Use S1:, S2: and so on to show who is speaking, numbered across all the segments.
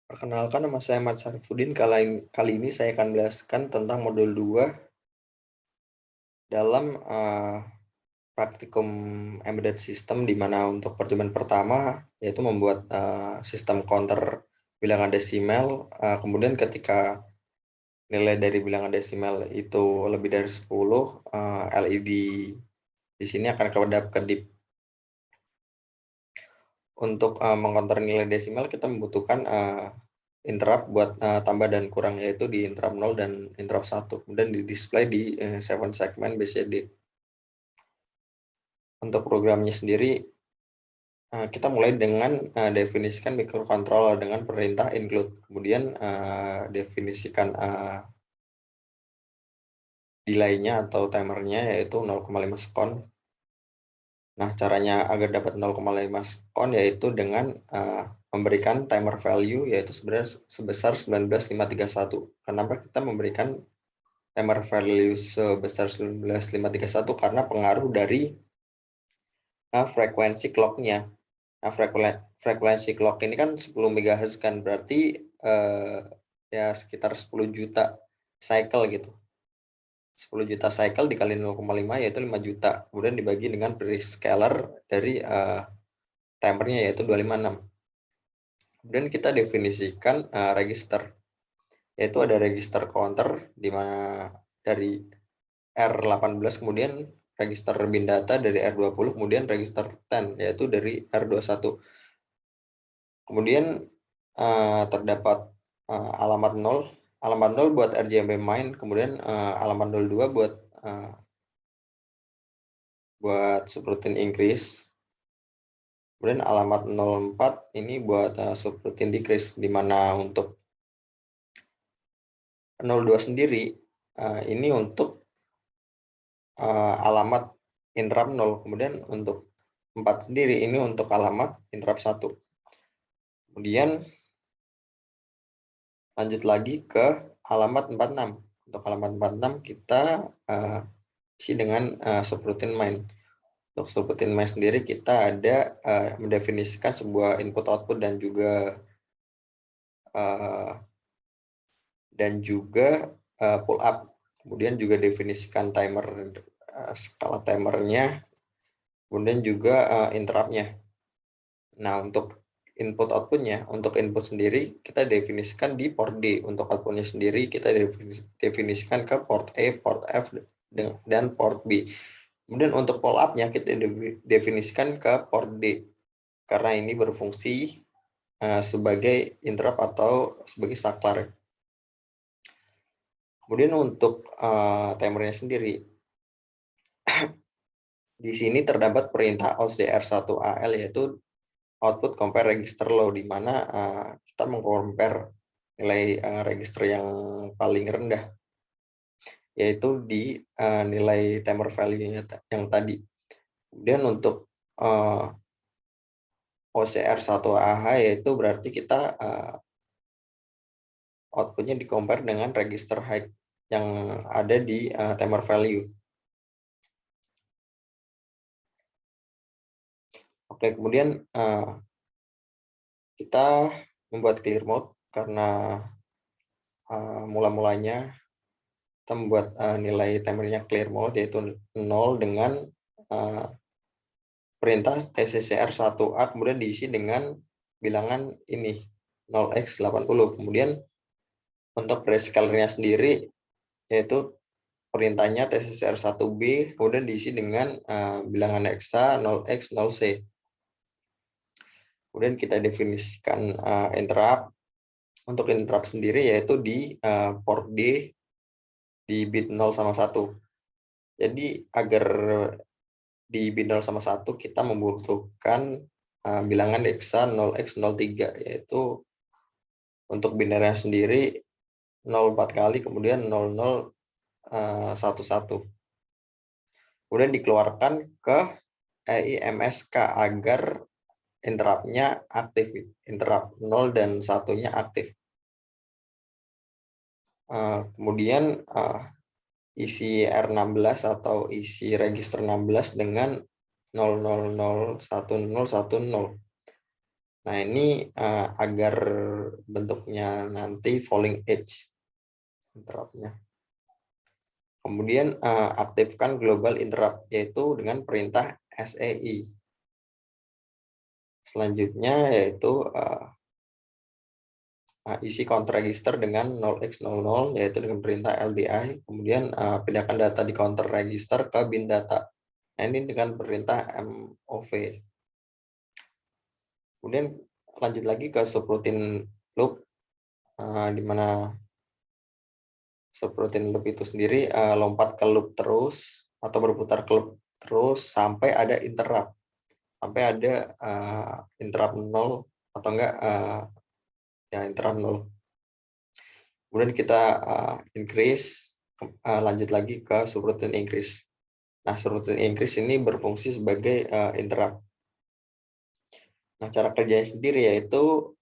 S1: Perkenalkan, nama saya Ahmad Syarifuddin. Kali ini saya akan menjelaskan tentang modul 2 dalam praktikum embedded system, di mana untuk percobaan pertama yaitu membuat sistem counter bilangan desimal. Kemudian ketika nilai dari bilangan desimal itu lebih dari 10, LED di sini akan kedap-kedip. Untuk mengcounter nilai desimal, kita membutuhkan interrupt buat tambah dan kurang, yaitu di interrupt 0 dan interrupt 1, kemudian di display di 7 segment BCD. Untuk programnya sendiri, kita mulai dengan definisikan microcontroller dengan perintah include, kemudian definisikan delay-nya atau timernya yaitu 0,5 sekon. Nah, caranya agar dapat 0,5 sekon yaitu dengan memberikan timer value yaitu sebesar 19.531. Kenapa kita memberikan timer value sebesar 19.531? Karena pengaruh dari frekuensi clock-nya. Nah, frekuensi clock ini kan 10 MHz kan, berarti ya sekitar 10 juta cycle gitu. 10 juta cycle dikali 0,5 yaitu 5 juta. Kemudian dibagi dengan prescaler dari timernya yaitu 256. Kemudian kita definisikan register, yaitu ada register counter di mana dari R18, kemudian register bin data dari R20, kemudian register 10 yaitu dari R21. Kemudian terdapat alamat 0 buat RGB main, kemudian alamat 02 buat subroutine increase, kemudian alamat 04 ini buat subroutine decrease, di mana untuk 02 sendiri ini untuk alamat interrupt 0, kemudian untuk 4 sendiri ini untuk alamat interrupt 1. Kemudian lanjut lagi ke alamat 46. Untuk alamat 46 kita isi dengan subroutine main. Untuk subroutine main sendiri kita ada mendefinisikan sebuah input output dan juga pull up. Kemudian juga definisikan timer, skala timernya, kemudian juga interrupt-nya. Nah, untuk input outputnya, untuk input sendiri kita definisikan di port D. Untuk outputnya sendiri kita definisikan ke port E, port F, dan port B. Kemudian untuk pull up-nya kita definisikan ke port D, karena ini berfungsi sebagai interrupt atau sebagai saklar. Kemudian untuk timernya sendiri, di sini terdapat perintah OCR1AL yaitu output compare register low, di mana kita mengcompare nilai register yang paling rendah, yaitu di nilai timer value-nya yang tadi. Kemudian untuk OCR1AH yaitu berarti kita outputnya di compare dengan register height yang ada di timer value. Oke, kemudian kita membuat clear mode karena mula-mulanya kita membuat nilai timernya clear mode yaitu 0 dengan perintah TCCR1A, kemudian diisi dengan bilangan ini 0x80. Kemudian untuk prescalernya sendiri yaitu perintahnya TCCR1B, kemudian diisi dengan bilangan hexa 0x0c. Kemudian kita definisikan interrupt. Untuk interrupt sendiri yaitu di port D di bit 0 sama 1. Jadi agar di bit 0 sama 1 kita membutuhkan bilangan hexa 0x03, yaitu untuk binarnya sendiri 04 kali, kemudian 0011. Kemudian dikeluarkan ke EIMSK agar interrupt-nya aktif, interrupt 0 dan 1-nya aktif. Kemudian isi R16 atau isi register 16 dengan 00011010. Nah, ini agar bentuknya nanti falling edge interrupt-nya. Kemudian aktifkan global interrupt, yaitu dengan perintah SEI. Selanjutnya yaitu isi counter register dengan 0x00, yaitu dengan perintah LDI. Kemudian pindahkan data di counter register ke bin data. Nah, ini dengan perintah MOV. Kemudian lanjut lagi ke subroutine loop, di mana subroutine loop itu sendiri lompat ke loop terus atau berputar ke loop terus sampai ada interrupt, sampai ada interrupt 0 atau enggak ya interrupt 0. Kemudian kita increase, lanjut lagi ke subroutine increase. Nah, subroutine increase ini berfungsi sebagai interrupt. Nah, cara kerjanya sendiri yaitu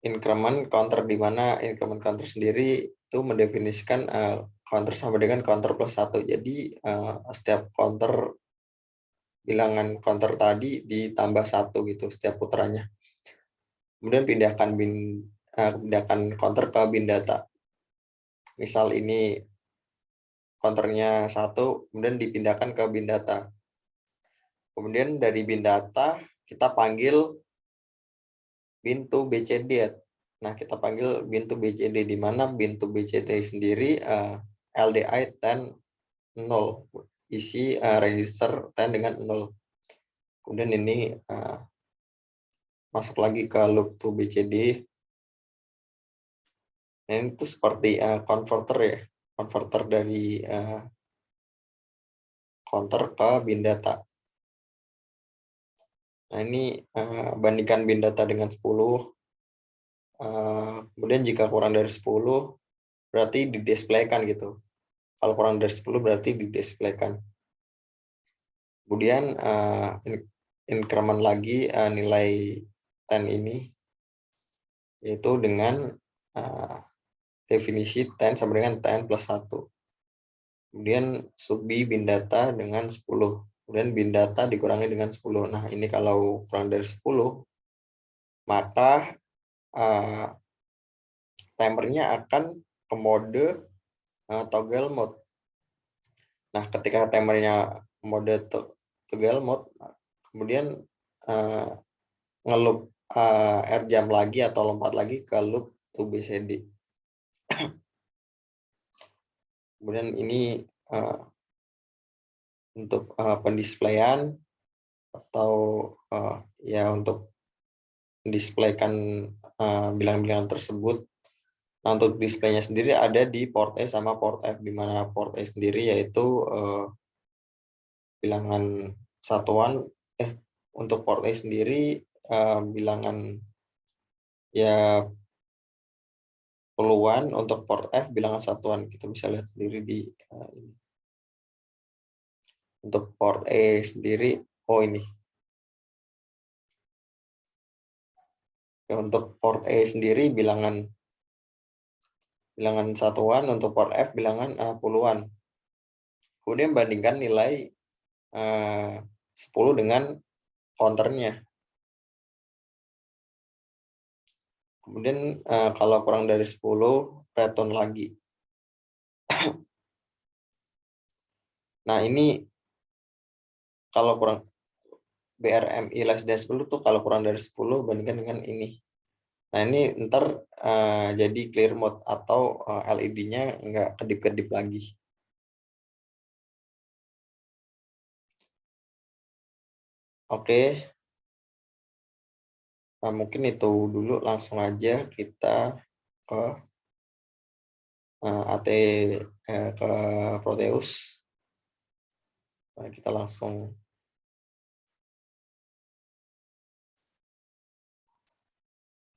S1: increment counter, di mana increment counter sendiri itu mendefinisikan counter sama dengan counter plus 1. Jadi setiap counter, bilangan counter tadi ditambah 1 gitu setiap putarannya. Kemudian pindahkan counter ke bin data. Misal ini counternya 1, kemudian dipindahkan ke bin data. Kemudian dari bin data kita panggil bin to BCD. Nah, kita panggil bin to BCD, di mana bin to BCD sendiri LDI 10 0, isi register 10 dengan 0. Kemudian ini masuk lagi ke loop to BCD. Nah, itu seperti converter ya, converter dari counter ke bin data. Nah, ini bandingkan bin data dengan 10. Kemudian jika kurang dari 10 berarti didisplaykan gitu. Kalau kurang dari 10 berarti didisplaykan. Kemudian increment lagi nilai 10 ini, yaitu dengan definisi 10 sama dengan 10 plus 1. Kemudian subi bin data dengan 10. Kemudian bin data dikurangi dengan 10. Nah, ini kalau kurang dari 10, maka timernya akan ke mode toggle mode. Nah, ketika timernya mode toggle mode, kemudian ngeloop rjam lagi atau lompat lagi ke loop to BCD. Kemudian ini untuk pendisplayan atau ya untuk mendisplaykan bilangan-bilangan tersebut. Nah, untuk displaynya sendiri ada di port E sama port F, di mana port E sendiri yaitu bilangan satuan, untuk port E sendiri bilangan ya puluhan, untuk port F bilangan satuan. Kita bisa lihat sendiri di ini. Untuk port E sendiri, ini. Ya, untuk port E sendiri bilangan satuan, untuk port F bilangan puluhan. Kemudian bandingkan nilai 10 dengan counternya. Kemudian kalau kurang dari 10, return lagi. Nah, ini kalau kurang BRMI less than 10 tuh kalau kurang dari 10 bandingkan dengan ini. Nah, ini ntar jadi clear mode atau LED-nya nggak kedip-kedip lagi. Oke. Nah, mungkin itu dulu, langsung aja kita ke AT ke Proteus. Nah, kita langsung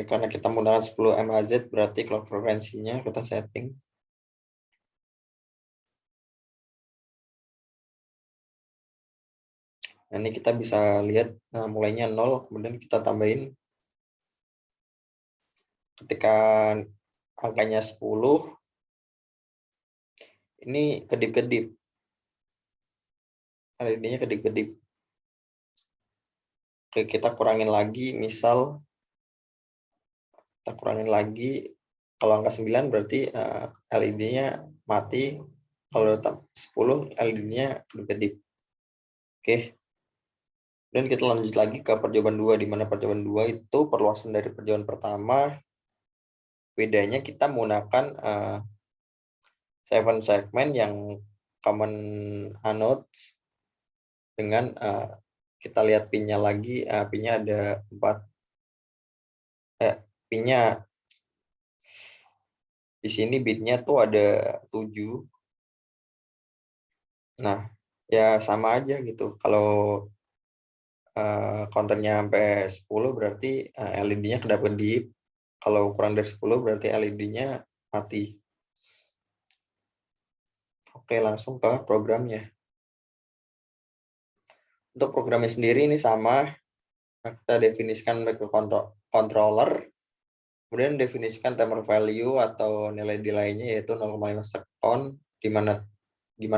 S1: karena kita menggunakan 10 MHz, berarti clock frekuensinya kita setting. Nah, ini kita bisa lihat mulainya 0, kemudian kita tambahin ketika angkanya 10, ini kedip-kedip. LED-nya kedip-kedip. Oke, kita kurangin lagi, misal kita kurangin lagi, kalau angka 9 berarti LED-nya mati, kalau 10 LED-nya kedip-kedip. Oke, dan kita lanjut lagi ke percobaan 2, di mana percobaan 2 itu perluasan dari percobaan pertama. Bedanya kita menggunakan 7 segmen yang common anodes dengan kita lihat pinnya lagi, pinnya ada 4, pinnya di sini bitnya tuh ada 7. Nah, ya sama aja gitu. Kalau counternya sampai 10 berarti LED-nya kedap-kedip. Kalau kurang dari 10 berarti LED-nya mati. Oke, langsung ke programnya. Untuk programnya sendiri ini sama. Nah, kita definisikan microcontroller, kemudian definisikan timer value atau nilai delay-nya yaitu 0,5 sekon, gimana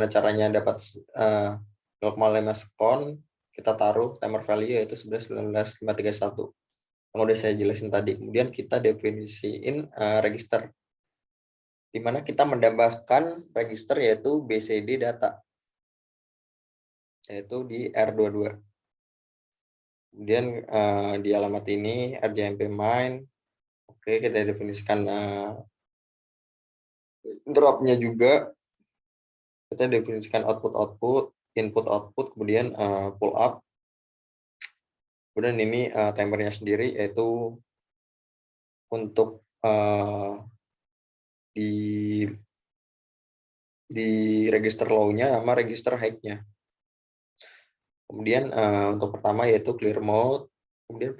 S1: caranya dapat 0,5 sekon, kita taruh timer value yaitu 11.19.531. Yang udah saya jelasin tadi. Kemudian kita definisiin register, di mana kita menambahkan register yaitu BCD data, yaitu di R22. Kemudian di alamat ini RJMP main. Oke, kita definisikan interrupt-nya juga. Kita definisikan output, input-output, kemudian pull up. Kemudian ini timernya sendiri yaitu untuk di register low-nya sama register high-nya. Kemudian untuk pertama yaitu clear mode, kemudian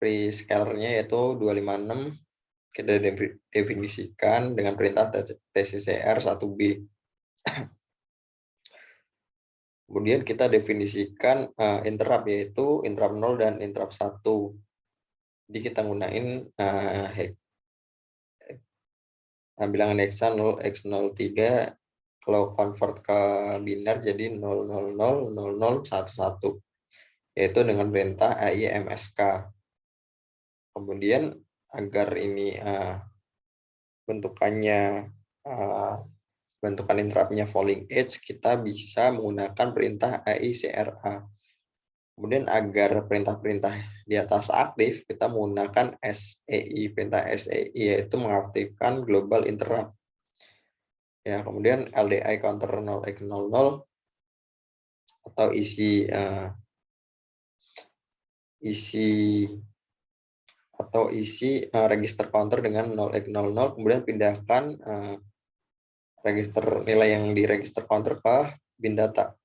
S1: prescaler-nya yaitu 256, kita definisikan dengan perintah tccr 1b. Kemudian kita definisikan interrupt yaitu interrupt 0 dan interrupt 1. Jadi kita gunain bilangan hexa 0x03, kalau convert ke biner jadi 0000011, yaitu dengan perintah AIMSK. Kemudian agar ini bentukannya bentukan interrupt-nya falling edge, kita bisa menggunakan perintah AICRA. Kemudian agar perintah-perintah di atas aktif, kita menggunakan SEI, perintah SEI yaitu mengaktifkan global interrupt. Ya, kemudian LDI counter 0x00 atau isi register counter dengan 0x00, kemudian pindahkan register nilai yang di register counter ke bin data.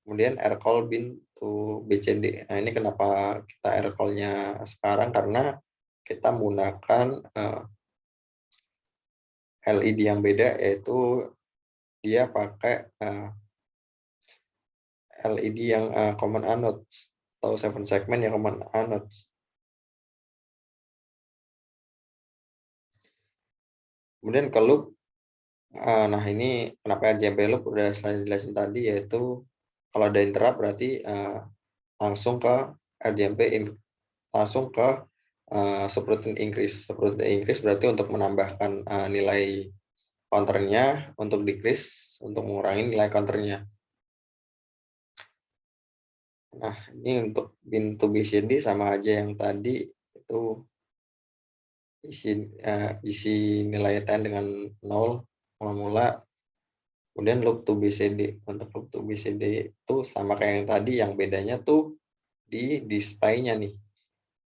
S1: Kemudian rcall bin to BCD. Nah, ini kenapa kita rcall-nya sekarang, karena kita menggunakan LED yang beda, yaitu dia pakai LED yang common anodes atau 7 segmen yang common anodes. Kemudian ke loop, nah ini kenapa RJMP loop udah saya jelasin tadi, yaitu kalau ada interrupt berarti langsung ke RJMP langsung ke subroutine increase. Subroutine increase berarti untuk menambahkan nilai counternya, untuk decrease untuk mengurangi nilai counternya. Nah, ini untuk bin to BCD sama aja yang tadi, itu isi nilai tan dengan 0 mula-mula. Kemudian loop to BCD, untuk loop to BCD itu sama kayak yang tadi, yang bedanya tuh di display-nya nih,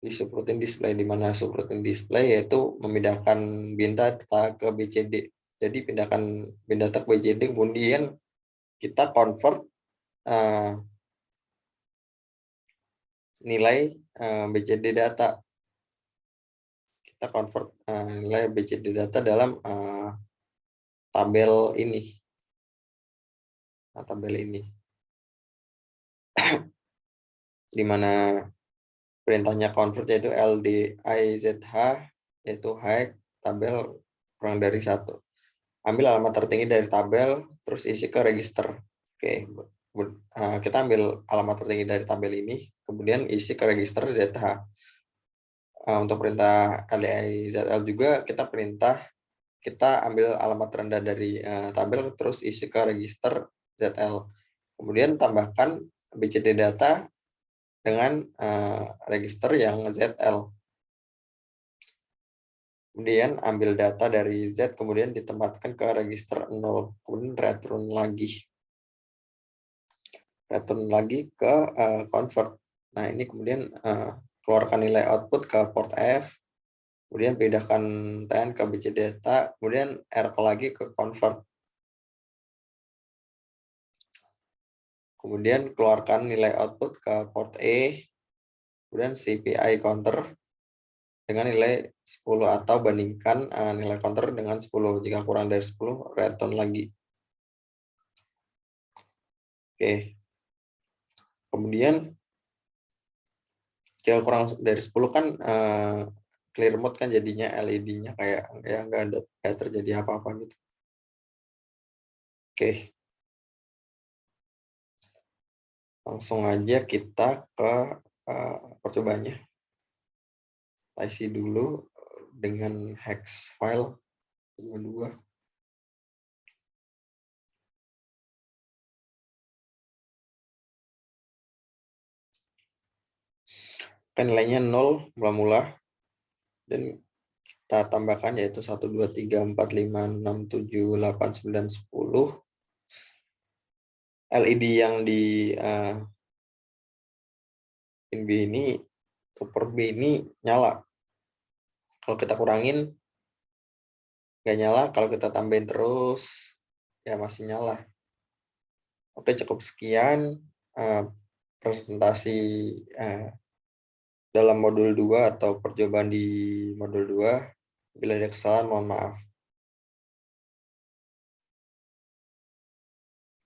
S1: di subroutine display, di mana subroutine display yaitu memindahkan bin data ke BCD. Jadi pindahkan bin data ke BCD, kemudian kita convert nilai BCD data. Kita convert nilai BCD data dalam tabel ini. Nah, tabel ini. Di mana perintahnya convert yaitu LDIZH, yaitu high tabel kurang dari 1. Ambil alamat tertinggi dari tabel, terus isi ke register. Oke, kita ambil alamat tertinggi dari tabel ini, kemudian isi ke register ZH. Untuk perintah LDI ZL juga kita ambil alamat rendah dari tabel, terus isi ke register ZL. Kemudian tambahkan BCD data dengan register yang ZL. Kemudian ambil data dari Z, kemudian ditempatkan ke register 0, kemudian return lagi ke convert. Nah, ini kemudian keluarkan nilai output ke port F, kemudian pindahkan TN ke BC data, kemudian R lagi ke convert. Kemudian keluarkan nilai output ke port E, kemudian CPI counter dengan nilai 10 atau bandingkan nilai counter dengan 10. Jika kurang dari 10, return lagi. Oke. Kemudian jika kurang dari 10 kan clear mode kan jadinya LED-nya kayak nggak terjadi apa-apa gitu. Oke. Langsung aja kita ke percobaannya. Kita isi dulu dengan hex file 2. Kan nilainya 0 mula-mula, dan kita tambahkan yaitu 1, 2, 3, 4, 5, 6, 7, 8, 9, 10. LED yang di pin B ini, super B ini nyala. Kalau kita kurangin nggak nyala, kalau kita tambahin terus ya masih nyala. Oke, cukup sekian presentasi dalam modul 2 atau percobaan di modul 2. Bila ada kesalahan mohon maaf.